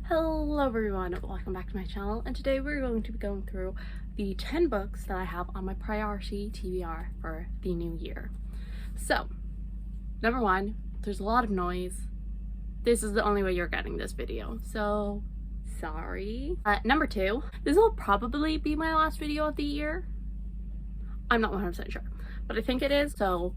Hello everyone, welcome back to my channel, and today we're going to be going through the 10 books that I have on my priority TBR for the new year. So, number one, there's a lot of noise. This is the only way you're getting this video, so sorry. Number two, this will probably be my last video of the year. I'm not 100% sure, but I think it is, so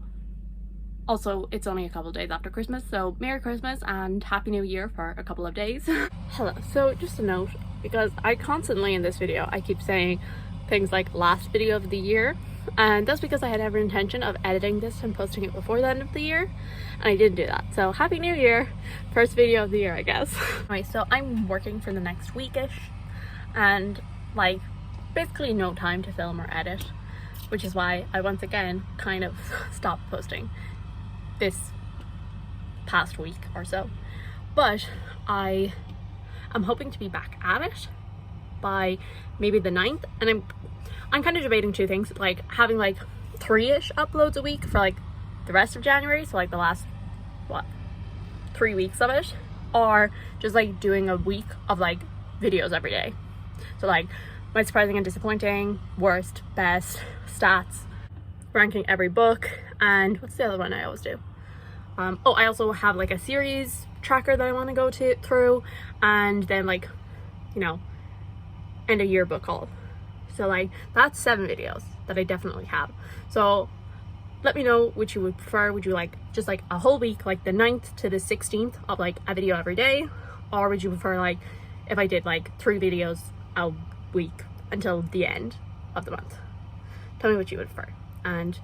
also, it's only a couple days after Christmas, so Merry Christmas and Happy New Year for a couple of days. Hello, so just a note, because I constantly in this video, I keep saying things like last video of the year, and that's because I had every intention of editing this and posting it before the end of the year, and I didn't do that. So Happy New Year, first video of the year, I guess. Anyway, so I'm working for the next weekish, and like basically no time to film or edit, which is why I once again kind of stopped posting this past week or so, but I am hoping to be back at it by maybe the 9th, and I'm kind of debating two things, like having like 3-ish uploads a week for like the rest of January, so like the last 3 weeks of it, or just like doing a week of like videos every day. So like my surprising and disappointing, worst, best, stats, ranking every book, and what's the other one I always do? Oh, I also have like a series tracker that I want to go through, and then like, you know, end of year book haul. So like that's 7 videos that I definitely have. So let me know which you would prefer. Would you like just like a whole week, like the 9th to the 16th of like a video every day, or would you prefer like if I did like 3 videos a week until the end of the month? Tell me what you would prefer, and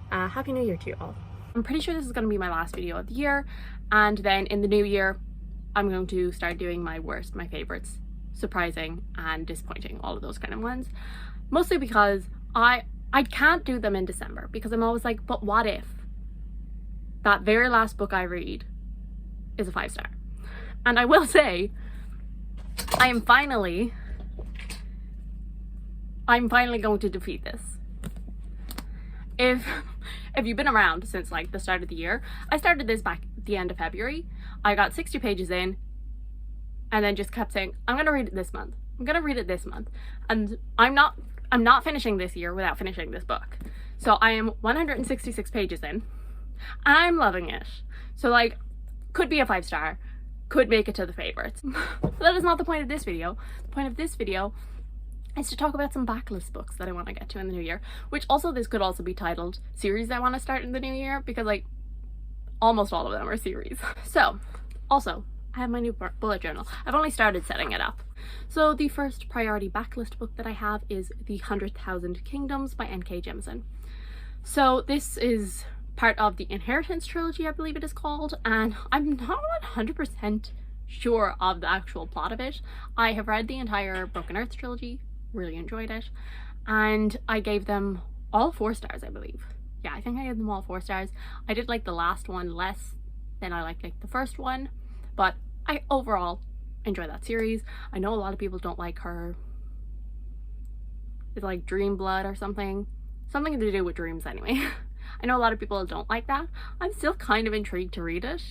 Happy New Year to you all. I'm pretty sure this is going to be my last video of the year, and then in the new year I'm going to start doing my worst, my favorites, surprising and disappointing, all of those kind of ones, mostly because I can't do them in December, because I'm always like, but what if that very last book I read is a 5-star? And I will say I'm finally going to defeat this. If you've been around since like the start of the year, I started this back at the end of February. I got 60 pages in and then just kept saying, I'm gonna read it this month. I'm gonna read it this month. And I'm not finishing this year without finishing this book. So I am 166 pages in. I'm loving it. So like, could be a 5-star, could make it to the favorites. But that is not the point of this video. The point of this video is to talk about some backlist books that I want to get to in the new year, which also this could also be titled series I want to start in the new year, because like almost all of them are series. So also I have my new bullet journal. I've only started setting it up. So the first priority backlist book that I have is The 100,000 Kingdoms by N.K. Jemisin. So this is part of the Inheritance trilogy, I believe it is called, and I'm not 100% sure of the actual plot of it. I have read the entire Broken Earth trilogy, really enjoyed it, and I gave them all 4 stars, I believe. Yeah, I think I gave them all 4 stars. I did like the last one less than I liked like the first one, but I overall enjoy that series. I know a lot of people don't like her. It's like Dream Blood or something to do with dreams anyway. I know a lot of people don't like that. I'm still kind of intrigued to read it,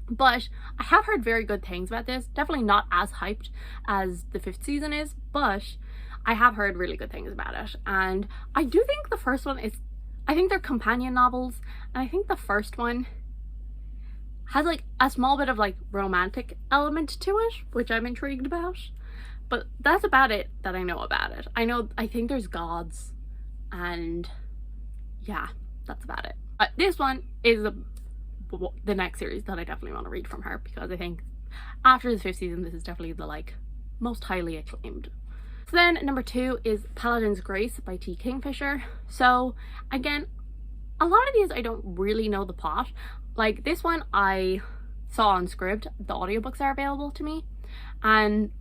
but I have heard very good things about this. Definitely not as hyped as the 5th season is, but I have heard really good things about it. And I do think the first one is, I think they're companion novels, and I think the first one has like a small bit of like romantic element to it, which I'm intrigued about. But that's about it that I know about it. I think there's gods, and yeah, that's about it. This one is the next series that I definitely want to read from her, because I think after the 5th season this is definitely the like most highly acclaimed. So then number 2 is Paladins Grace by T. Kingfisher. So again, a lot of these I don't really know the plot. Like this one I saw on SCRIBD, the audiobooks are available to me, and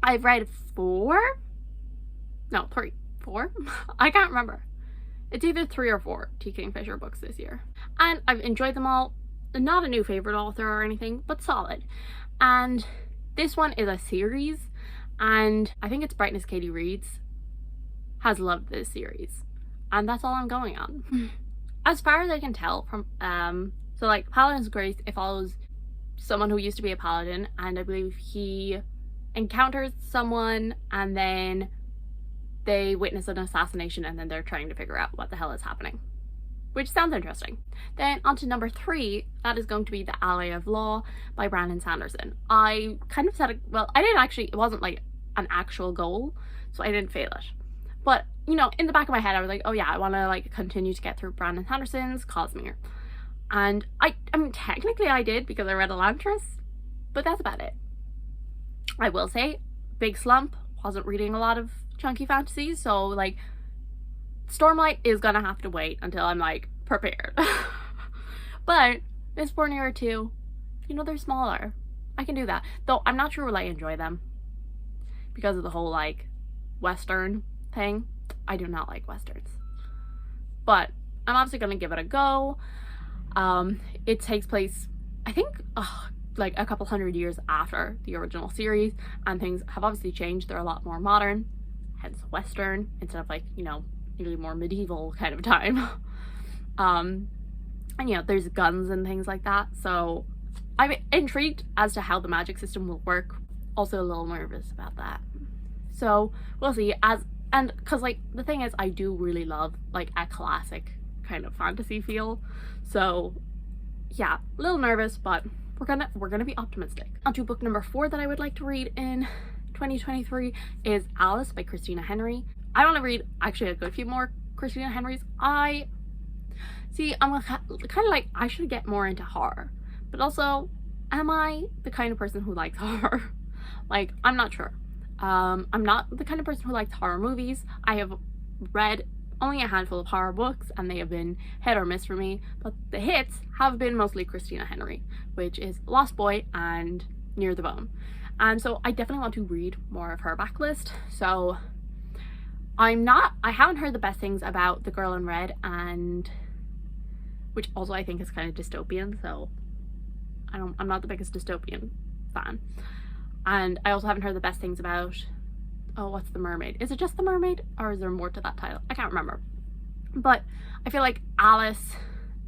I've read 4 I can't remember. It's either 3 or 4 T. Kingfisher books this year, and I've enjoyed them all. Not a new favorite author or anything, but solid. And this one is a series, and I think it's Brightness Katie Reads has loved this series, and that's all I'm going on. As far as I can tell from so like Paladins Grace, it follows someone who used to be a paladin, and I believe he encounters someone and then they witness an assassination and then they're trying to figure out what the hell is happening, which sounds interesting. Then on to number 3, that is going to be The Ally of Law by Brandon Sanderson. I kind of said, well, I didn't actually, it wasn't like an actual goal, so I didn't fail it. But, you know, in the back of my head, I was like, oh yeah, I want to like continue to get through Brandon Sanderson's Cosmere. And I mean, technically I did because I read Elantris, but that's about it. I will say, big slump, wasn't reading a lot of chunky fantasy, so like Stormlight is gonna have to wait until I'm like prepared. But Mistborn Era 2, you know, they're smaller. I can do that. Though I'm not sure will I enjoy them because of the whole like Western thing. I do not like Westerns. But I'm obviously gonna give it a go. It takes place, I think, like a couple hundred years after the original series, and things have obviously changed. They're a lot more modern, hence Western, instead of like, you know, usually more medieval kind of time. And you know, there's guns and things like that, so I'm intrigued as to how the magic system will work. Also a little nervous about that, so we'll see. And because like the thing is, I do really love like a classic kind of fantasy feel, so yeah, a little nervous, but we're gonna be optimistic. On to book number 4 that I would like to read in 2023 is Alice by Christina Henry. I want to read actually a good few more Christina Henrys. I'm kind of like, I should get more into horror, but also, am I the kind of person who likes horror? Like, I'm not sure. I'm not the kind of person who likes horror movies. I have read only a handful of horror books and they have been hit or miss for me, but the hits have been mostly Christina Henry, which is Lost Boy and Near the Bone. And so I definitely want to read more of her backlist. So I haven't heard the best things about The Girl in Red, and which also I think is kind of dystopian, so I'm not the biggest dystopian fan. And I also haven't heard the best things about, oh, what's The Mermaid? Is it just The Mermaid, or is there more to that title? I can't remember. But I feel like Alice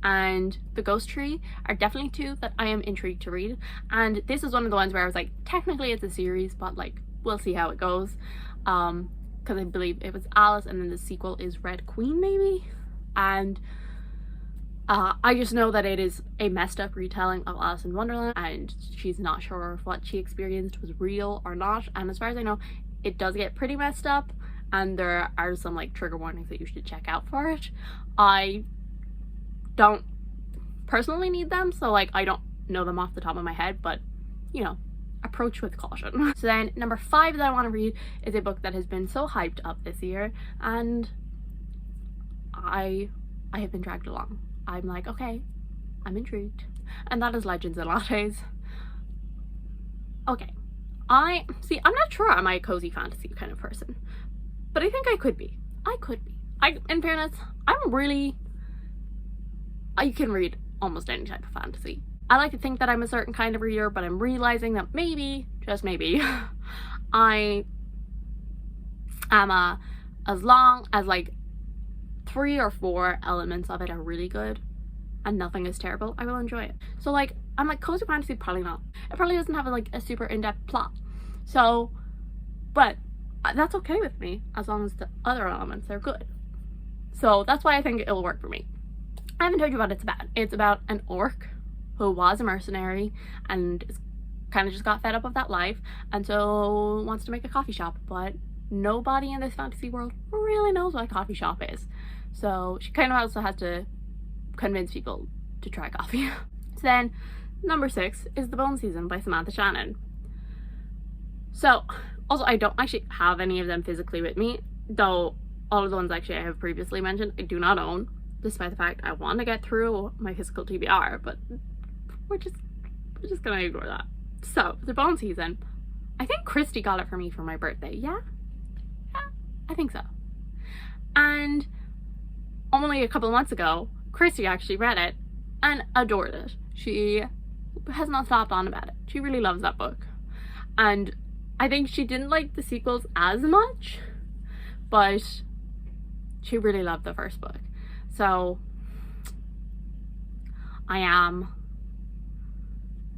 and The Ghost Tree are definitely 2 that I am intrigued to read. And this is one of the ones where I was like, technically it's a series, but like, we'll see how it goes. Because I believe it was Alice and then the sequel is Red Queen maybe. And I just know that it is a messed up retelling of Alice in Wonderland, and she's not sure if what she experienced was real or not. And as far as I know, it does get pretty messed up, and there are some like trigger warnings that you should check out for it. I don't personally need them, so like I don't know them off the top of my head, but you know, approach with caution. So then number 5 that I want to read is a book that has been so hyped up this year, and I have been dragged along. I'm like, okay, I'm intrigued, and that is Legends and Lattes. Okay, I'm not sure I'm a cozy fantasy kind of person, but I think I could be. In fairness, I can read almost any type of fantasy. I like to think that I'm a certain kind of reader, but I'm realizing that maybe, just maybe, I am as long as like 3 or 4 elements of it are really good and nothing is terrible, I will enjoy it. So like, I'm like, cozy fantasy, probably not. It probably doesn't have like a super in-depth plot. So, but that's okay with me as long as the other elements are good. So that's why I think it'll work for me. I haven't told you what it's about. It's about an orc who was a mercenary and is kind of just got fed up of that life, and so wants to make a coffee shop, but nobody in this fantasy world really knows what a coffee shop is. So she kind of also has to convince people to try coffee. So then number 6 is The Bone Season by Samantha Shannon. So also, I don't actually have any of them physically with me, though all of the ones actually I have previously mentioned I do not own, despite the fact I want to get through my physical TBR, but we're just gonna ignore that. So The Bone Season, I think Christy got it for me for my birthday. Yeah, I think so. And only a couple of months ago, Christy actually read it and adored it. She has not stopped on about it. She really loves that book. And I think she didn't like the sequels as much, but she really loved the first book. So I am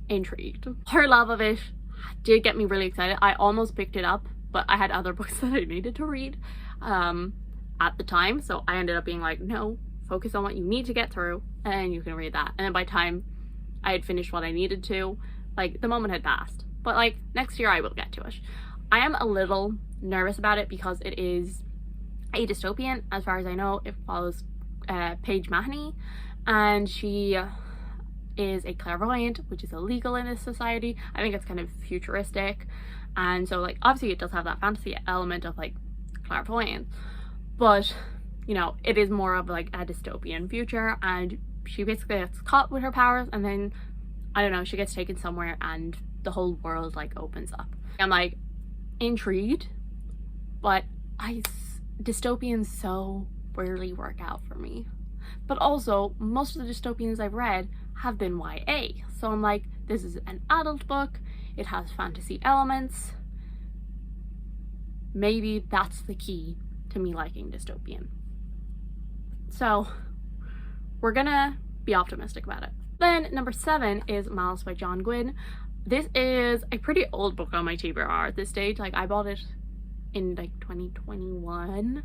intrigued. Her love of it did get me really excited. I almost picked it up, but I had other books that I needed to read at the time, so I ended up being like, no, focus on what you need to get through and you can read that. And then by the time I had finished what I needed to, like, the moment had passed. But like, next year I will get to it. I am a little nervous about it because it is a dystopian. As far as I know, it follows Paige Mahoney, and she is a clairvoyant, which is illegal in this society. I think it's kind of futuristic, and so like obviously it does have that fantasy element of like clairvoyance, but you know, it is more of like a dystopian future, and she basically gets caught with her powers, and then I don't know, she gets taken somewhere and the whole world like opens up. I'm like intrigued, but dystopians so rarely work out for me. But also, most of the dystopians I've read have been YA, so I'm like, this is an adult book, it has fantasy elements. Maybe that's the key to me liking dystopian. So we're gonna be optimistic about it. Then number 7 is Malice by John Gwynne. This is a pretty old book on my TBR at this stage. Like, I bought it in like 2021,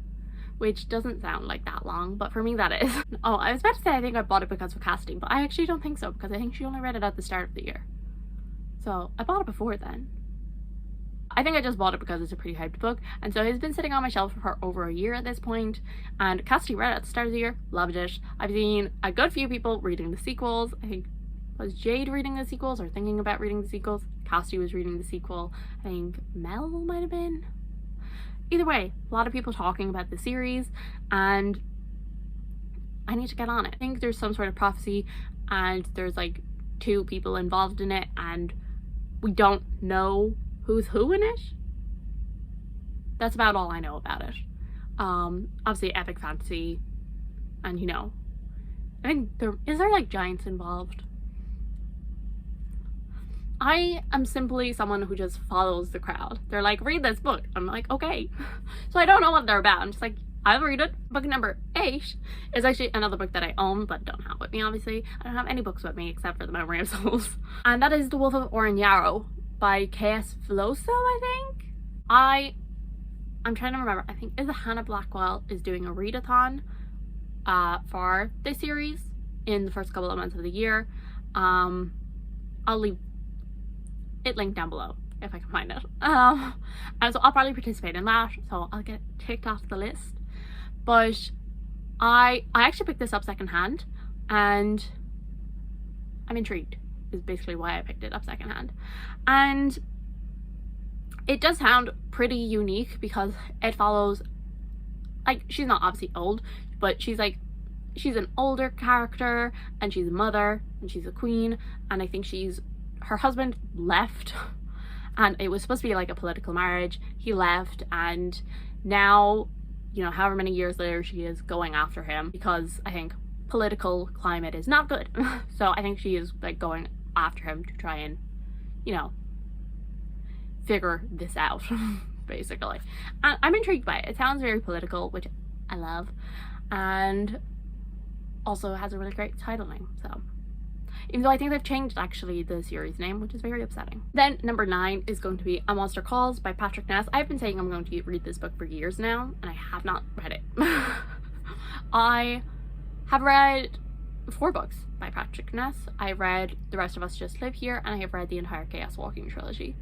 which doesn't sound like that long, but for me that is. Oh, I was about to say I think I bought it because of casting, but I actually don't think so, because I think she only read it at the start of the year. So I bought it before then. I think I just bought it because it's a pretty hyped book, and so it's been sitting on my shelf for over a year at this point, and Cassidy read it at the start of the year, loved it. I've seen a good few people reading the sequels. I think, was Jade reading the sequels or thinking about reading the sequels? Cassidy was reading the sequel. I think Mel might have been. Either way, a lot of people talking about the series, and I need to get on it. I think there's some sort of prophecy, and there's like 2 people involved in it, and we don't know who's who in it. That's about all I know about it. Obviously epic fantasy, and you know, I think is there like giants involved? I am simply someone who just follows the crowd. They're like, read this book. I'm like, okay. So I don't know what they're about. I'm just like, I'll read it. Book number 8 is actually another book that I own but don't have with me, obviously. I don't have any books with me except for The Memory of Souls. And that is The Wolf of Oren Yarrow by K.S. Veloso, I think. I'm trying to remember. I think is it Hannah Blackwell is doing a readathon for this series in the first couple of months of the year. I'll leave it linked down below if I can find it. And so I'll probably participate in that, so I'll get ticked off the list. But I actually picked this up secondhand, and I'm intrigued is basically why I picked it up secondhand. And it does sound pretty unique because it follows, like, she's not obviously old, but she's an older character, and she's a mother, and she's a queen, and I think her husband left, and it was supposed to be like a political marriage. He left, and now, you know, however many years later, she is going after him because I think political climate is not good. So I think she is like going after him to try and, you know, figure this out, basically. And I'm intrigued by it. It sounds very political, which I love, and also has a really great title name, so. Even though I think they've changed actually the series name, which is very upsetting. Then number 9 is going to be A Monster Calls by Patrick Ness. I've been saying I'm going to read this book for years now, and I have not read it. I have read 4 books by Patrick Ness. I read The Rest of Us Just Live Here, and I have read the entire Chaos Walking trilogy.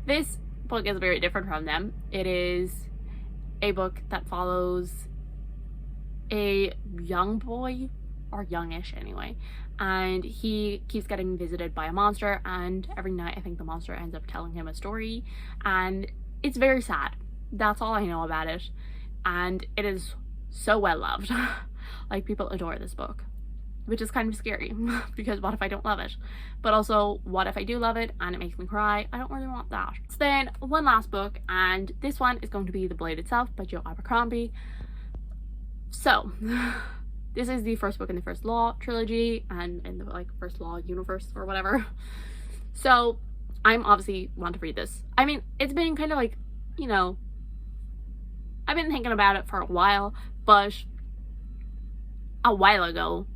This book is very different from them. It is a book that follows a young boy, or youngish anyway, and he keeps getting visited by a monster, and every night I think the monster ends up telling him a story, and it's very sad. That's all I know about it, and it is so well loved. Like, people adore this book, which is kind of scary because what if I don't love it? But also, what if I do love it and it makes me cry? I don't really want that. So then, one last book, and this one is going to be The Blade Itself by Joe Abercrombie. So this is the first book in the First Law trilogy and in the like First Law universe or whatever. So I'm obviously want to read this. I mean, it's been kind of like, you know, I've been thinking about it for a while, but a while ago,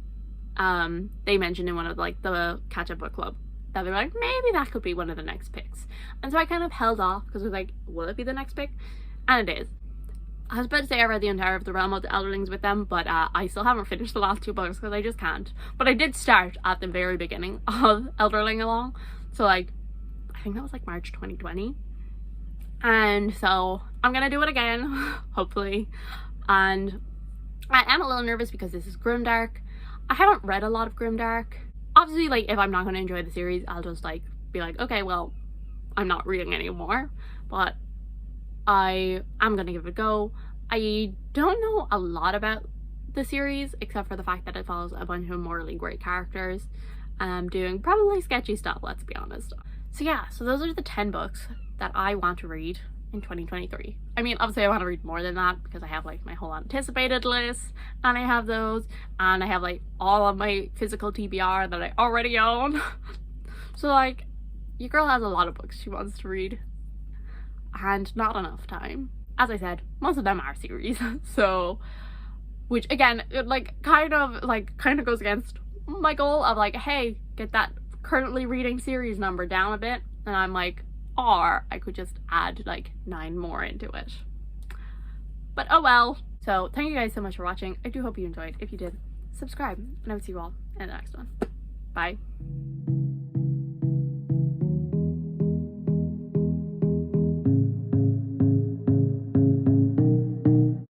they mentioned in one of like the catch-up book club that they're like, maybe that could be one of the next picks. And so I kind of held off because I was like, will it be the next pick? And it is. I was about to say I read the entire of the Realm of the Elderlings with them, but I still haven't finished the last 2 books because I just can't. But I did start at the very beginning of Elderling Along. So like, I think that was like March 2020. And so I'm gonna do it again, hopefully. And I am a little nervous because this is grimdark. I haven't read a lot of grimdark. Obviously, like, if I'm not going to enjoy the series, I'll just like be like, okay, well, I'm not reading anymore. But I am going to give it a go. I don't know a lot about the series except for the fact that it follows a bunch of morally great characters doing probably sketchy stuff, let's be honest. So yeah, so those are the 10 books that I want to read in 2023. I mean, obviously I want to read more than that because I have like my whole anticipated list, and I have those, and I have like all of my physical TBR that I already own. So like, your girl has a lot of books she wants to read and not enough time. As I said, most of them are series. So, which again, it like kind of goes against my goal of like, hey, get that currently reading series number down a bit. And I'm like, or I could just add like 9 more into it. But oh well. So thank you guys so much for watching. I do hope you enjoyed. If you did, subscribe, and I will see you all in the next one. Bye.